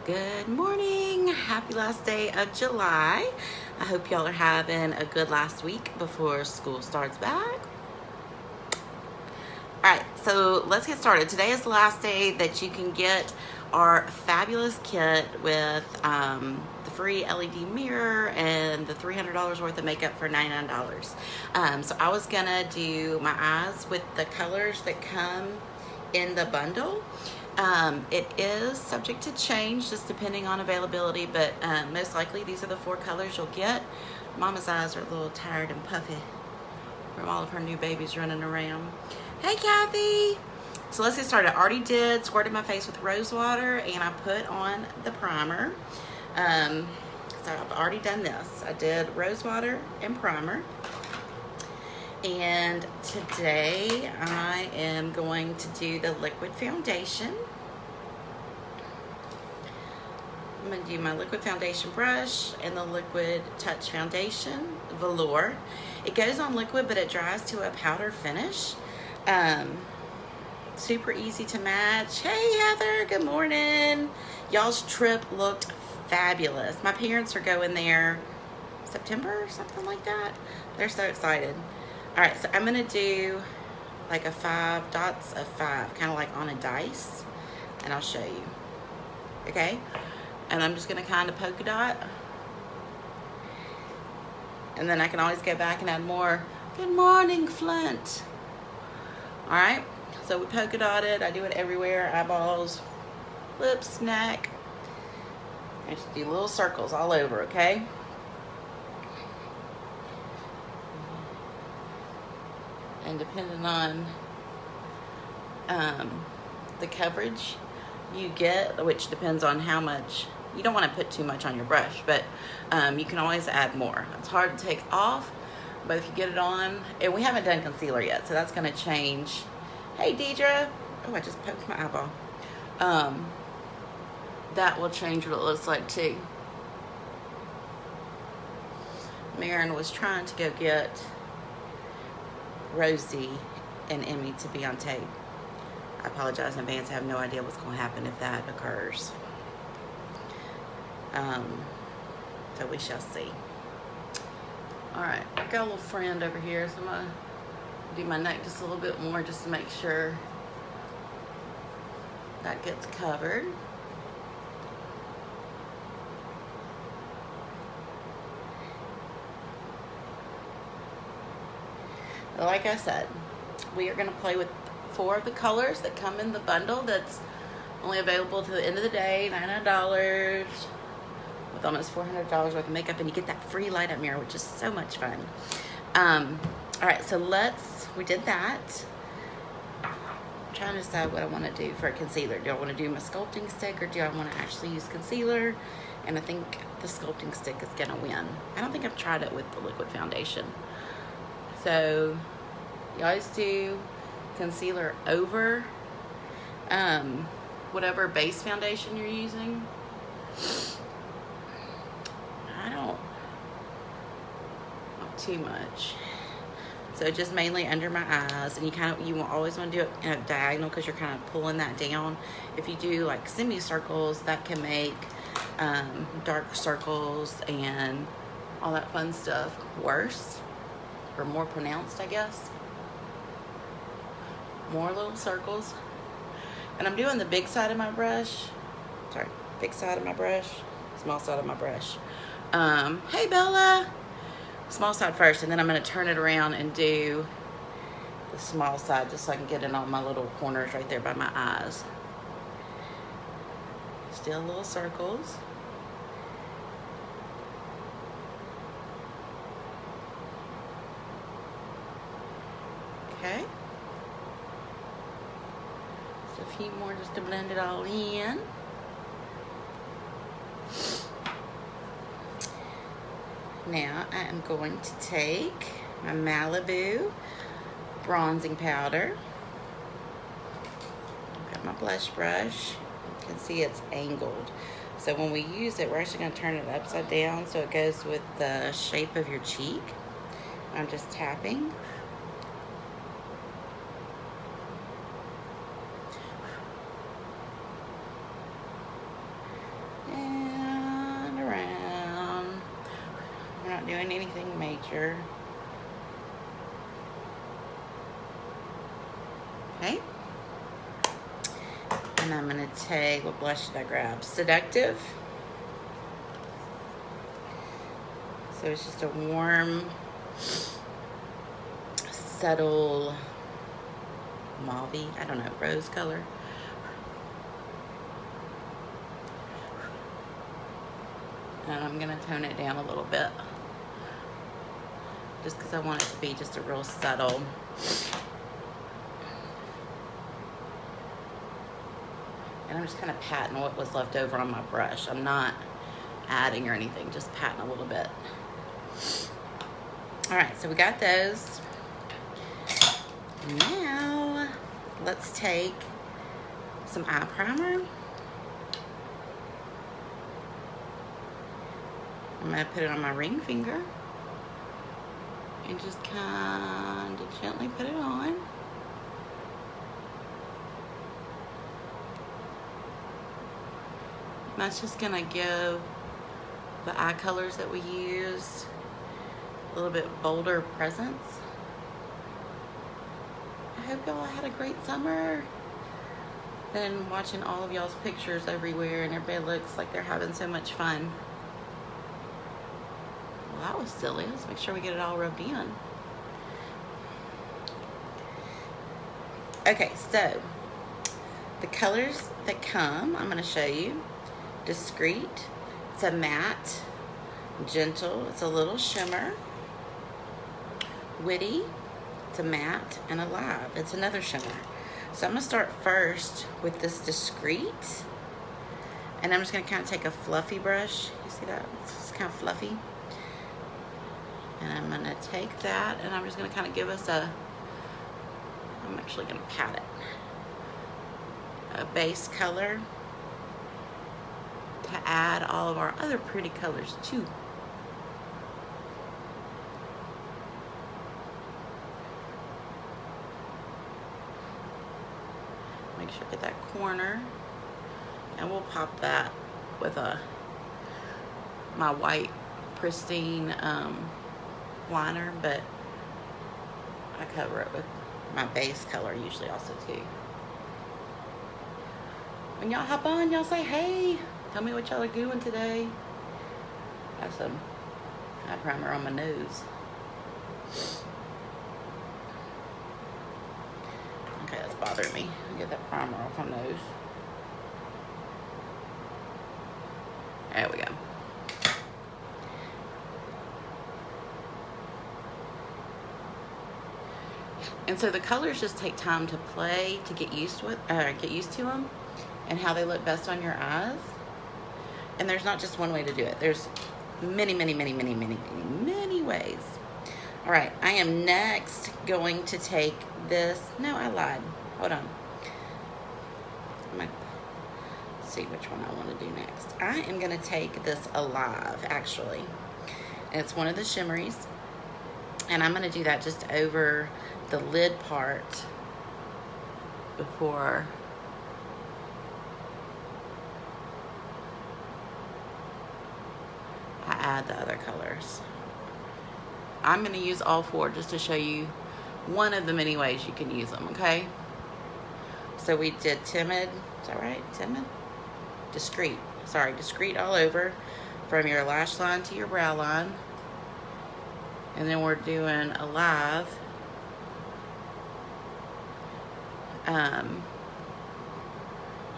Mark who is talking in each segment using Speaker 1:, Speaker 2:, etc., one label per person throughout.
Speaker 1: Good morning. Happy last day of July. I hope y'all are having a good last week before school starts back. All right, so let's get started. Today is the last day that you can get our fabulous kit with the free LED mirror and the $300 worth of makeup for $99. So I was gonna do my eyes with the colors that come in the bundle. It is subject to change just depending on availability, but most likely these are the 4 colors you'll get. Mama's eyes are a little tired and puffy from all of her new babies running around. Hey, Kathy. So let's get started. I already squirted my face with rose water and I put on the primer. So I've already done this. I did rose water and primer. And today I am going to do the liquid foundation. I'm going to do my liquid foundation brush and the liquid touch foundation velour. It goes on liquid, but it dries to a powder finish. Super easy to match. Hey, Heather, good morning. Y'all's trip looked fabulous. My parents are going there September or something like that. They're so excited. All right, so I'm gonna do like a 5 dots of 5, kind of like on a dice, and I'll show you, okay? And I'm just gonna kind of polka dot, and then I can always go back and add more. Good morning, Flint. All right, so we polka dotted. I do it everywhere, eyeballs, lips, neck. I just do little circles all over, okay? And depending on the coverage you get, which depends on how much, you don't want to put too much on your brush, but you can always add more. It's hard to take off, but if you get it on, and we haven't done concealer yet, so that's going to change. Hey, Deidre. Oh, I just poked my eyeball. That will change what it looks like too. Marin was trying to go get Rosie and Emmy to be on tape. I apologize in advance. I have no idea what's going to happen if that occurs. So we shall see. All right, I got a little friend over here, so I'm going to do my neck just a little bit more just to make sure that gets covered. Like I said, we are going to play with 4 of the colors that come in the bundle that's only available to the end of the day, $99, with almost $400 worth of makeup, and you get that free light up mirror, which is so much fun. All right, so we did that. I'm trying to decide what I want to do for a concealer. Do I want to do my sculpting stick, or do I want to actually use concealer? And I think the sculpting stick is going to win. I don't think I've tried it with the liquid foundation. So you always do concealer over whatever base foundation you're using. Not too much. So just mainly under my eyes, and you always want to do it in a diagonal because you're kind of pulling that down. If you do like semicircles, that can make dark circles and all that fun stuff worse. Or more pronounced, I guess. More little circles. And I'm doing the big side of my brush. Sorry, big side of my brush, small side of my brush. Hey, Bella. Small side first, and then I'm going to turn it around and do the small side just so I can get in all my little corners right there by my eyes. Still little circles. Okay. Just a few more just to blend it all in. Now I am going to take my Malibu bronzing powder. I've got my blush brush. You can see it's angled. So when we use it, we're actually going to turn it upside down so it goes with the shape of your cheek. I'm just tapping. not doing anything major. Okay. And I'm going to take, what blush should I grab? Seductive. So it's just a warm, subtle mauve, I don't know, rose color. And I'm going to tone it down a little bit, just because I want it to be just a real subtle. And I'm just kind of patting what was left over on my brush. I'm not adding or anything, just patting a little bit. All right, so we got those. Now, let's take some eye primer. I'm gonna put it on my ring finger and just kind of gently put it on. That's just gonna give the eye colors that we use a little bit bolder presence. I hope y'all had a great summer. Been watching all of y'all's pictures everywhere and everybody looks like they're having so much fun. Well, that was silly. Let's make sure we get it all rubbed in. Okay, so the colors that come, I'm gonna show you. Discreet, it's a matte, gentle, it's a little shimmer. Witty, it's a matte, and alive, it's another shimmer. So I'm gonna start first with this Discreet, and I'm just gonna kind of take a fluffy brush. You see that? It's kind of fluffy. And I'm gonna take that, and I'm just gonna kind of give us I'm actually gonna pat it. A base color to add all of our other pretty colors too. Make sure to get that corner, and we'll pop that with my white pristine liner, but I cover it with my base color usually also too. When y'all hop on, y'all say hey. Tell me what y'all are doing today. I have some eye primer on my nose. Okay, that's bothering me. I'll get that primer off my nose. There we go. And so the colors just take time to play, to get used to them, and how they look best on your eyes. And there's not just one way to do it. There's many, many, many, many, many, many, many ways. All right, I am next going to take this. No, I lied. Hold on. I'm gonna see which one I want to do next. I am gonna take this Alive, actually. And it's one of the shimmeries. And I'm gonna do that just over the lid part before I add the other colors. I'm going to use all four just to show you one of the many ways you can use them, okay? So we did Timid, is that right? Timid? Discreet, sorry, Discreet all over from your lash line to your brow line. And then we're doing Alive.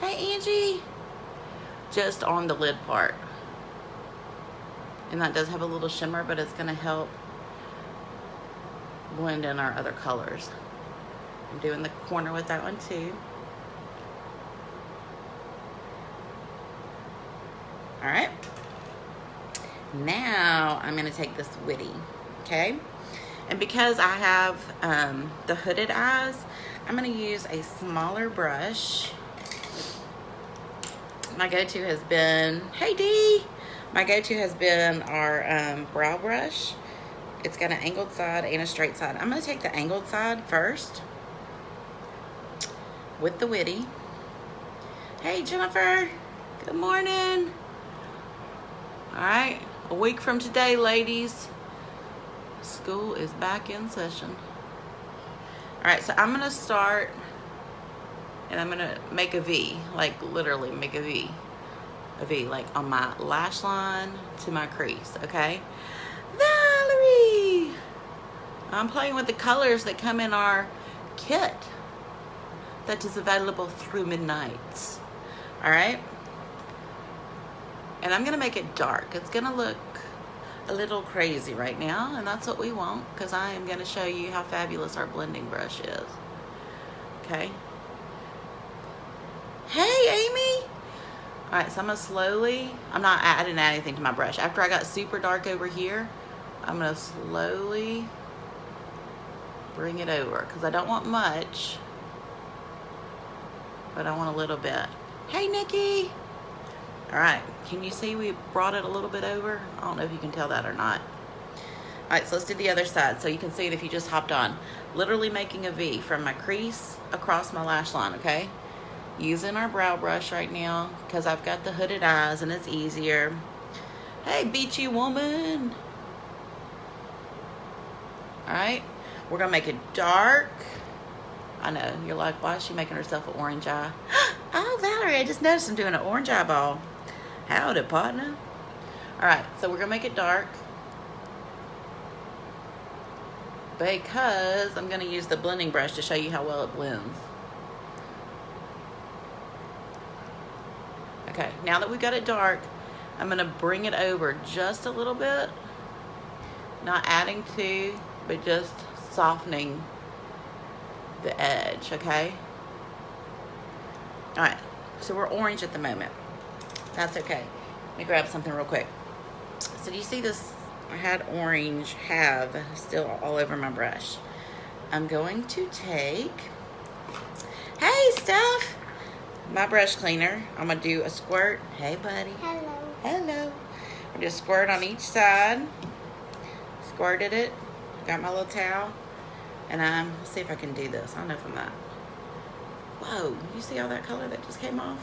Speaker 1: Hey Angie! Just on the lid part. And that does have a little shimmer, but it's gonna help blend in our other colors. I'm doing the corner with that one too. All right. Now I'm gonna take this Witty, okay? And because I have the hooded eyes, I'm gonna use a smaller brush. My go-to has been, hey Dee! My go-to has been our brow brush. It's got an angled side and a straight side. I'm gonna take the angled side first with the Witty. Hey Jennifer, good morning. All right, a week from today, ladies, School is back in session. All right, so I'm gonna start and I'm gonna make a V, like literally make a V, like on my lash line to my crease, okay? Valerie! I'm playing with the colors that come in our kit that is available through midnight. All right? And I'm gonna make it dark. It's gonna look a little crazy right now, and that's what we want, because I am gonna show you how fabulous our blending brush is. Okay? Hey, Amy! All right, so I'm gonna slowly, I'm not adding anything to my brush. After I got super dark over here, I'm gonna slowly bring it over, because I don't want much, but I want a little bit. Hey, Nikki! All right, can you see we brought it a little bit over? I don't know if you can tell that or not. All right, so let's do the other side so you can see it if you just hopped on. Literally making a V from my crease across my lash line, okay? Using our brow brush right now because I've got the hooded eyes and it's easier. Hey, beachy woman. All right, we're gonna make it dark. I know, you're like, why is she making herself an orange eye? Oh, Valerie, I just noticed I'm doing an orange eyeball. Howdy, partner. All right, so we're gonna make it dark because I'm gonna use the blending brush to show you how well it blends. Okay, now that we've got it dark, I'm gonna bring it over just a little bit, not adding to, but just softening the edge, okay? All right, so we're orange at the moment. That's okay. Let me grab something real quick. So do you see this? I had orange still all over my brush. I'm going to take, hey, Steph, my brush cleaner. I'm gonna do a squirt. Hey, buddy.
Speaker 2: Hello.
Speaker 1: Hello. I'm just squirt on each side. Squirted it. Got my little towel. And let's see if I can do this. I don't know if I'm not. Whoa, you see all that color that just came off?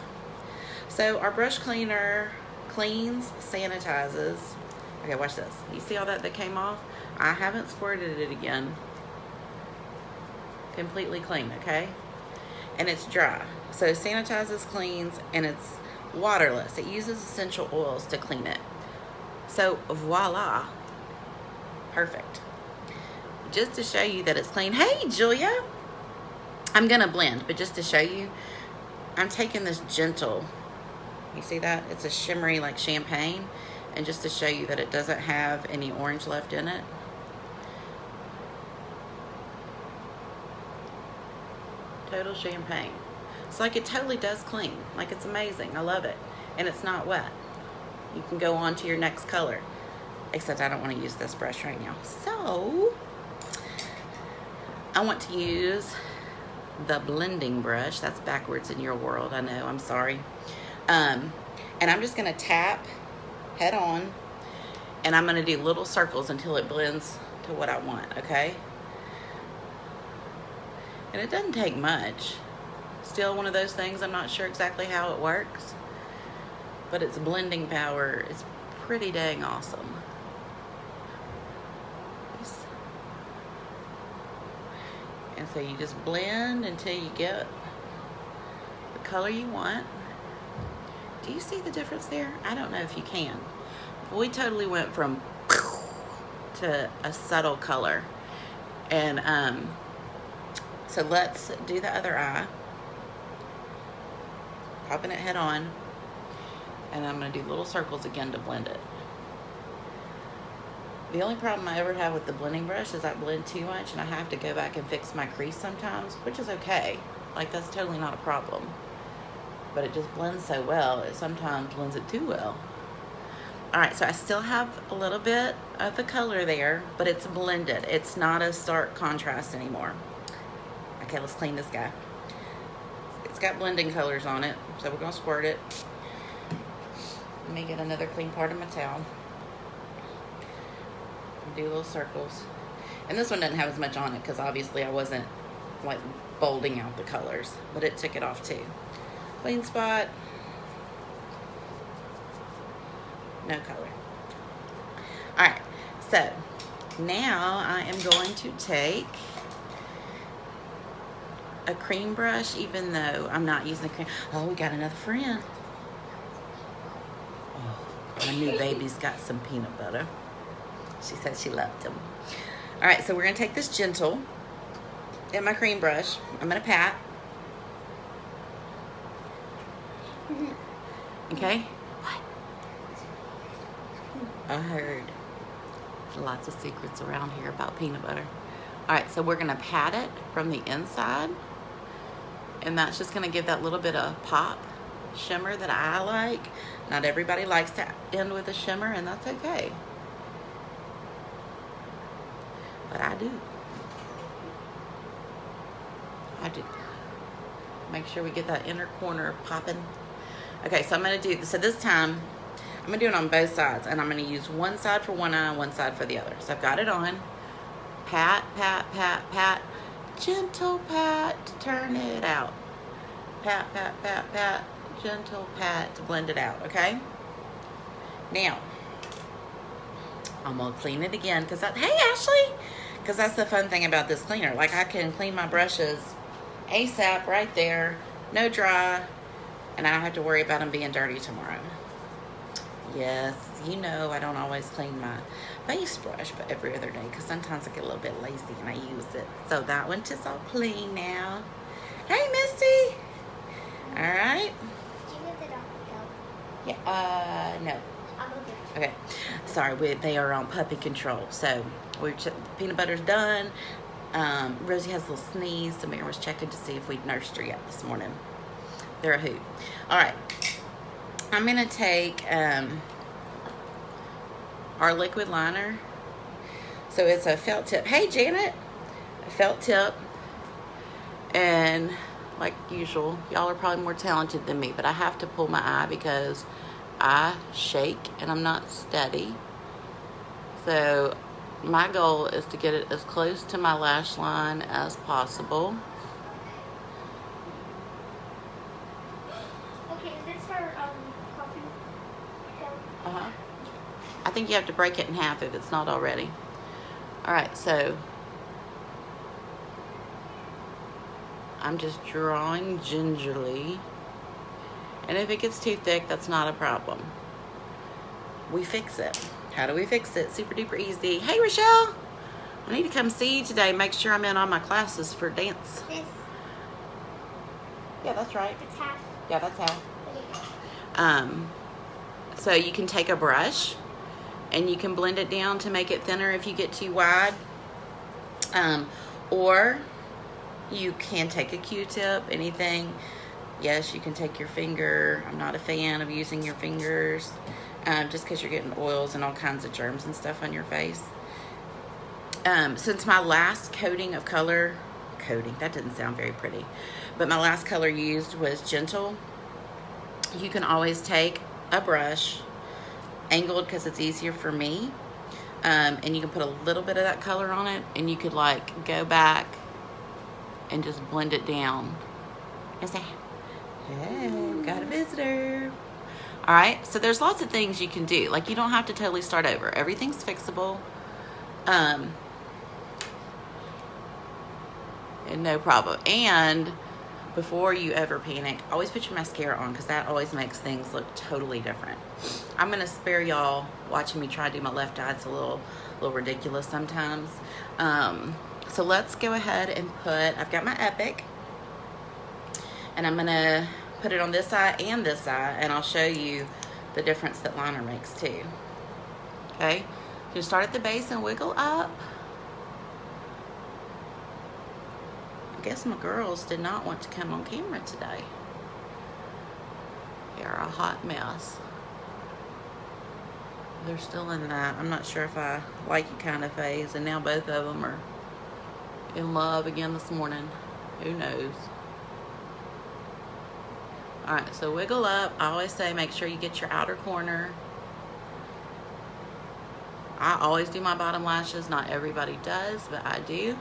Speaker 1: So our brush cleaner cleans, sanitizes. Okay, watch this. You see all that came off? I haven't squirted it again. Completely clean, okay? And it's dry. So sanitizes, cleans, and it's waterless. It uses essential oils to clean it. So voila. Perfect. Just to show you that it's clean. Hey, Julia. I'm gonna blend, but just to show you, I'm taking this gentle, you see that? It's a shimmery like champagne, and just to show you that it doesn't have any orange left in it. Total champagne. It's like it totally does clean. Like it's amazing. I love it. And it's not wet. You can go on to your next color. Except I don't want to use this brush right now. So I want to use the blending brush. That's backwards in your world, I know, I'm sorry. And I'm just gonna tap head on, and I'm gonna do little circles until it blends to what I want, okay? And it doesn't take much. Still one of those things, I'm not sure exactly how it works, but its blending power is pretty dang awesome. And so you just blend until you get the color you want. Do you see the difference there? I don't know if you can. We totally went from to a subtle color. And so let's do the other eye. Popping it head on. And I'm gonna do little circles again to blend it. The only problem I ever have with the blending brush is I blend too much and I have to go back and fix my crease sometimes, which is okay. Like, that's totally not a problem. But it just blends so well, it sometimes blends it too well. All right, so I still have a little bit of the color there, but it's blended. It's not a stark contrast anymore. Okay, let's clean this guy. It's got blending colors on it, so we're gonna squirt it. Let me get another clean part of my towel. Do little circles. And this one doesn't have as much on it because obviously I wasn't like bolding out the colors, but it took it off too. Clean spot. No color. All right, so Now I am going to take a cream brush, even though I'm not using a cream. Oh, we got another friend. Oh, my new baby's got some peanut butter. She said she loved them. All right, so we're gonna take this gentle and my cream brush. I'm gonna pat. Okay? What? I heard lots of secrets around here about peanut butter. All right, so we're gonna pat it from the inside, and that's just gonna give that little bit of pop shimmer that I like. Not everybody likes to end with a shimmer, and that's okay. But I do. I do. Make sure we get that inner corner popping. Okay, so I'm gonna do, so this time, I'm gonna do it on both sides, and I'm gonna use one side for one eye, one side for the other. So I've got it on. Pat, pat, pat, pat. Gentle pat to turn it out. Pat, pat, pat, pat. Gentle pat to blend it out, okay? Now, I'm gonna clean it again, because hey Ashley! Because that's the fun thing about this cleaner. Like, I can clean my brushes ASAP right there, no dry, and I don't have to worry about them being dirty tomorrow. Yes, you know I don't always clean my base brush, but every other day, because sometimes I get a little bit lazy and I use it. So that one is all clean now. Hey, Misty. All right.
Speaker 2: Do you know the dog?
Speaker 1: Yeah. No. Okay. Sorry, they are on puppy control. So peanut butter's done. Rosie has a little sneeze. Samira was checking to see if we'd nursed her yet this morning. They're a hoot. All right. I'm gonna take our liquid liner. So it's a felt tip. Hey, Janet. A felt tip. And like usual, y'all are probably more talented than me, but I have to pull my eye because I shake and I'm not steady. So my goal is to get it as close to my lash line as possible.
Speaker 2: Okay, is this for coffee?
Speaker 1: Uh-huh. I think you have to break it in half if it's not already. All right, so I'm just drawing gingerly. And if it gets too thick, that's not a problem. We fix it. How do we fix it? Super duper easy. Hey, Rochelle. I need to come see you today. Make sure I'm in all my classes for dance.
Speaker 2: This.
Speaker 1: Yeah, that's right.
Speaker 2: It's half.
Speaker 1: Yeah, that's how.
Speaker 2: There you go.
Speaker 1: So you can take a brush and you can blend it down to make it thinner if you get too wide. Or you can take a Q-tip, anything. Yes, you can take your finger. I'm not a fan of using your fingers just because you're getting oils and all kinds of germs and stuff on your face. Since my last coating of color, that didn't sound very pretty, but my last color used was gentle. You can always take a brush, angled because it's easier for me, and you can put a little bit of that color on it, and you could like go back and just blend it down and say, hey, we got a visitor. All right, so there's lots of things you can do. Like, you don't have to totally start over. Everything's fixable. And no problem. And before you ever panic, always put your mascara on, because that always makes things look totally different. I'm gonna spare y'all watching me try to do my left eye. It's a little ridiculous sometimes. So let's go ahead and I've got my Epic, and I'm gonna put it on this eye and this eye, and I'll show you the difference that liner makes too. Okay, you start at the base and wiggle up. I guess my girls did not want to come on camera today. They're a hot mess. They're still in that I'm not sure if I like you kind of phase, and now both of them are in love again this morning. Who knows? All right, so wiggle up. I always say make sure you get your outer corner. I always do my bottom lashes. Not everybody does, but I do.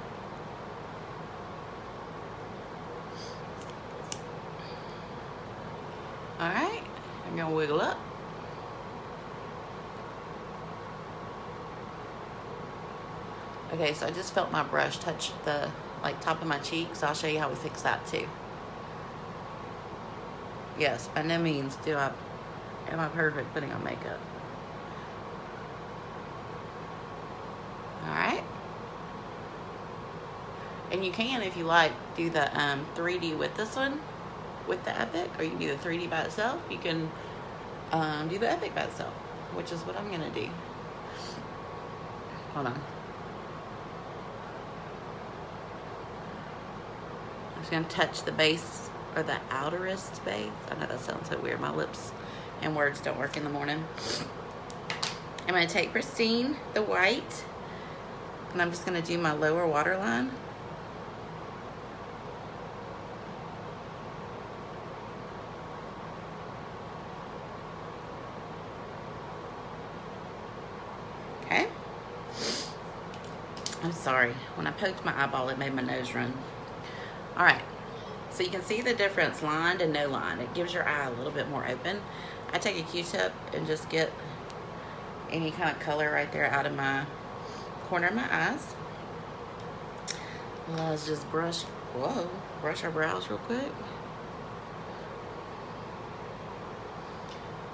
Speaker 1: All right, I'm gonna wiggle up. Okay, so I just felt my brush touch the top of my cheek, so I'll show you how we fix that too. Yes, by no means am I perfect putting on makeup. Alright. And you can, if you like, do the 3D with this one, with the Epic, or you can do the 3D by itself. You can do the Epic by itself, which is what I'm going to do. Hold on. I'm just going to touch the base, or the outerest base. I know that sounds so weird. My lips and words don't work in the morning. I'm going to take Pristine, the white, and I'm just going to do my lower waterline. Okay. I'm sorry. When I poked my eyeball, it made my nose run. All right. So you can see the difference, lined and no line. It gives your eye a little bit more open. I take a Q-tip and just get any kind of color right there out of my corner of my eyes. Let's just brush our brows real quick.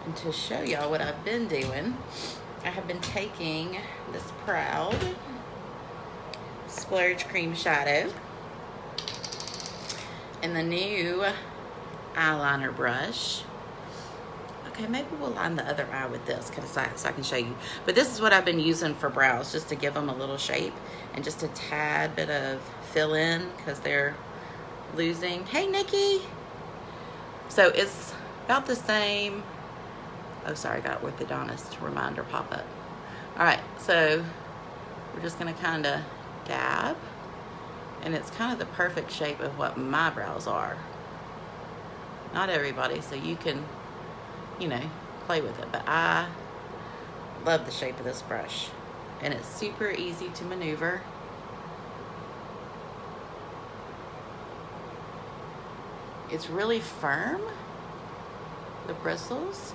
Speaker 1: And to show y'all what I've been doing, I have been taking this Proud Splurge Cream Shadow and the new eyeliner brush. Okay, maybe we'll line the other eye with this so I can show you. But this is what I've been using for brows, just to give them a little shape and just a tad bit of fill in because they're losing. Hey, Nikki. So it's about the same. Oh, sorry, I got orthodontist reminder pop up. All right, so we're just gonna kind of dab, and it's kind of the perfect shape of what my brows are. Not everybody, so you can, you know, play with it, but I love the shape of this brush, and it's super easy to maneuver. It's really firm, the bristles.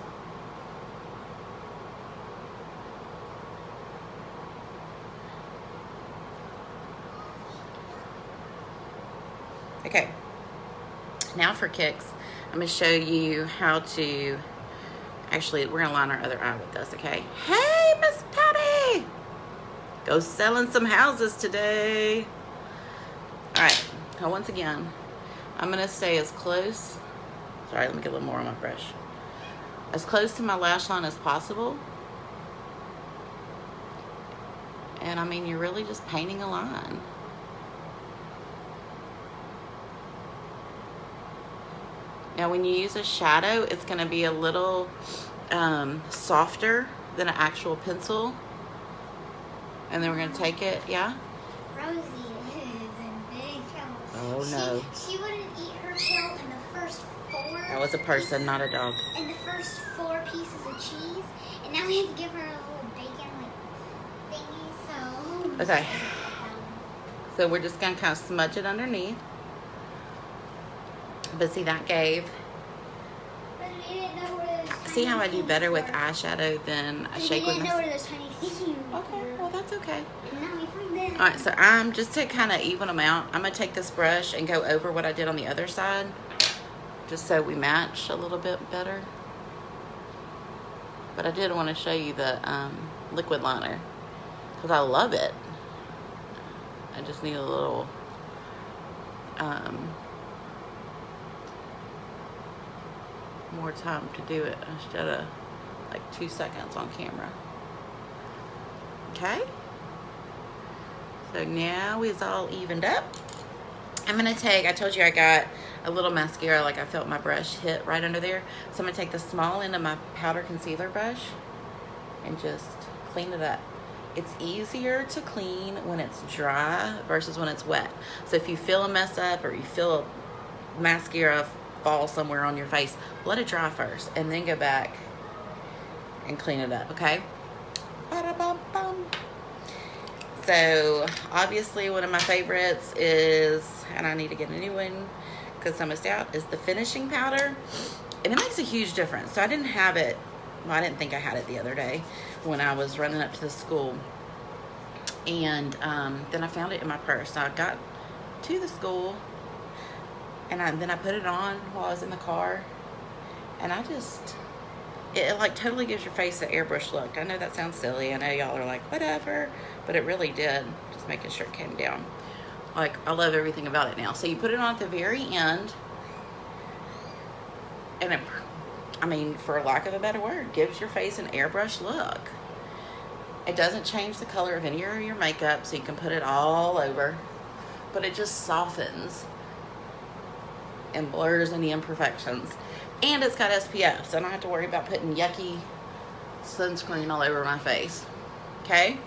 Speaker 1: Okay, now for kicks, I'm going to show you how to, actually, we're going to line our other eye with this, okay? Hey, Miss Patty! Go selling some houses today. All right, now once again, I'm going to stay as close, sorry, let me get a little more on my brush, as close to my lash line as possible. And I mean, you're really just painting a line. Now when you use a shadow, it's going to be a little softer than an actual pencil. And then we're going to take it, yeah?
Speaker 2: Rosie is in big trouble.
Speaker 1: Oh no.
Speaker 2: She wouldn't eat her pill in the first 4.
Speaker 1: That was a person, not a dog.
Speaker 2: In the first 4 pieces of cheese, and now we have to give her a little bacon thingy. So.
Speaker 1: Okay. So we're just going to kind of smudge it underneath. But see, that gave.
Speaker 2: But we didn't know where those
Speaker 1: See how I do
Speaker 2: tiny
Speaker 1: better with
Speaker 2: things were.
Speaker 1: eyeshadow than I shake
Speaker 2: We
Speaker 1: with
Speaker 2: didn't know
Speaker 1: my.
Speaker 2: where those tiny things were.
Speaker 1: Okay, well that's okay.
Speaker 2: And now we find them.
Speaker 1: All right, so I'm just to kind of even them out. I'm gonna take this brush and go over what I did on the other side, just so we match a little bit better. But I did want to show you the liquid liner because I love it. I just need a little more time to do it instead of like 2 seconds on camera. Okay, so now it's all evened up. I'm gonna take, I told you I got a little mascara, like I felt my brush hit right under there. So I'm gonna take the small end of my powder concealer brush and just clean it up. It's easier to clean when it's dry versus when it's wet. So if you feel a mess up or you feel mascara fall somewhere on your face, let it dry first and then go back and clean it up, okay? Ba-da-bum-bum. So obviously one of my favorites is, and I need to get a new one because I missed out, is the finishing powder. And it makes a huge difference. So I didn't have it, well, I didn't think I had it the other day when I was running up to the school. And then I found it in my purse. So I got to the school, and then I put it on while I was in the car, and it like totally gives your face an airbrush look. I know that sounds silly. I know y'all are like, whatever, but it really did. Just making sure it came down. Like, I love everything about it now. So you put it on at the very end, and it, I mean, for lack of a better word, gives your face an airbrush look. It doesn't change the color of any of your makeup, so you can put it all over, but it just softens and blurs any imperfections. And it's got SPF, so I don't have to worry about putting yucky sunscreen all over my face. Okay?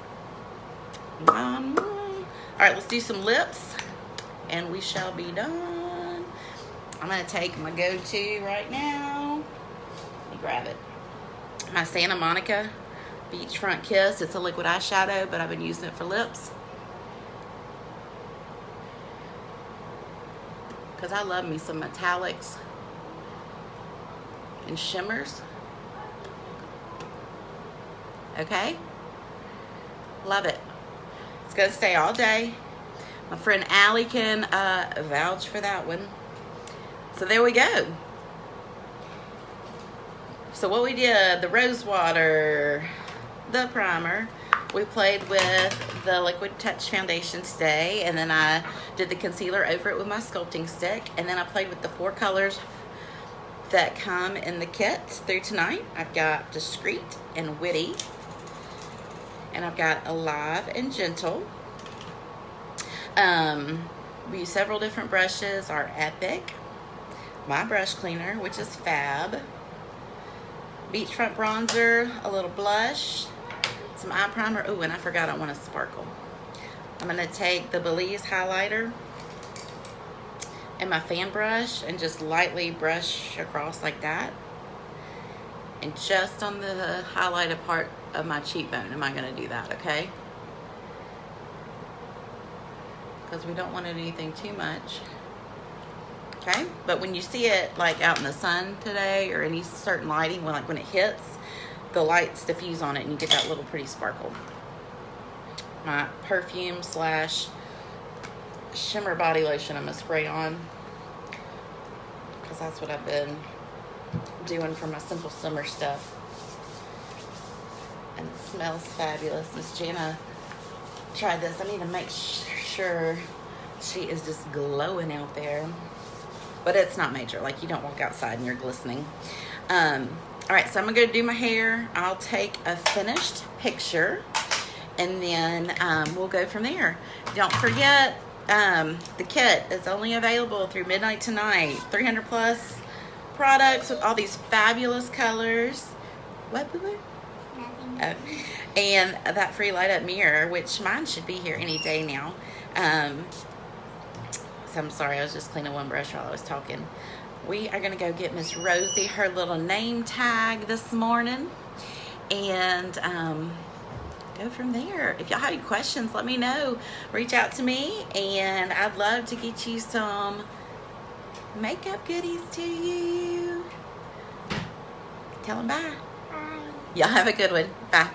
Speaker 1: All right, let's do some lips, and we shall be done. I'm going to take my go-to right now. Let me grab it. My Santa Monica Beachfront Kiss. It's a liquid eyeshadow, but I've been using it for lips, because I love me some metallics and shimmers. Okay? Love it. It's going to stay all day. My friend Allie can vouch for that one. So there we go. So what we did, the rose water, the primer, we played with the Liquid Touch foundation today, and then I did the concealer over it with my sculpting stick, and then I played with the 4 colors that come in the kit through tonight. I've got Discreet and Witty, and I've got Alive and Gentle. We use several different brushes. Our Epic, my brush cleaner, which is Fab, Beachfront bronzer, a little blush, some eye primer. Oh, and I forgot I want to sparkle. I'm going to take the Belize highlighter and my fan brush and just lightly brush across like that. And just on the highlighted part of my cheekbone am I going to do that, okay? Because we don't want anything too much. Okay? But when you see it like out in the sun today or any certain lighting, when it hits, the lights diffuse on it and you get that little pretty sparkle. My perfume / shimmer body lotion I'm going to spray on, because that's what I've been doing for my simple summer stuff. And it smells fabulous. Miss Jana tried this. I need to make sure she is just glowing out there. But it's not major. Like, you don't walk outside and you're glistening. All right, so I'm going to do my hair. I'll take a finished picture, and then we'll go from there. Don't forget, the kit is only available through midnight tonight. 300 plus products with all these fabulous colors. What, boo-boo?
Speaker 2: Nothing.
Speaker 1: Oh. And that free light up mirror, which mine should be here any day now. So I'm sorry, I was just cleaning one brush while I was talking. We are going to go get Miss Rosie her little name tag this morning, and go from there. If y'all have any questions, let me know. Reach out to me, and I'd love to get you some makeup goodies to you. Tell them bye.
Speaker 2: Bye.
Speaker 1: Y'all have a good one. Bye.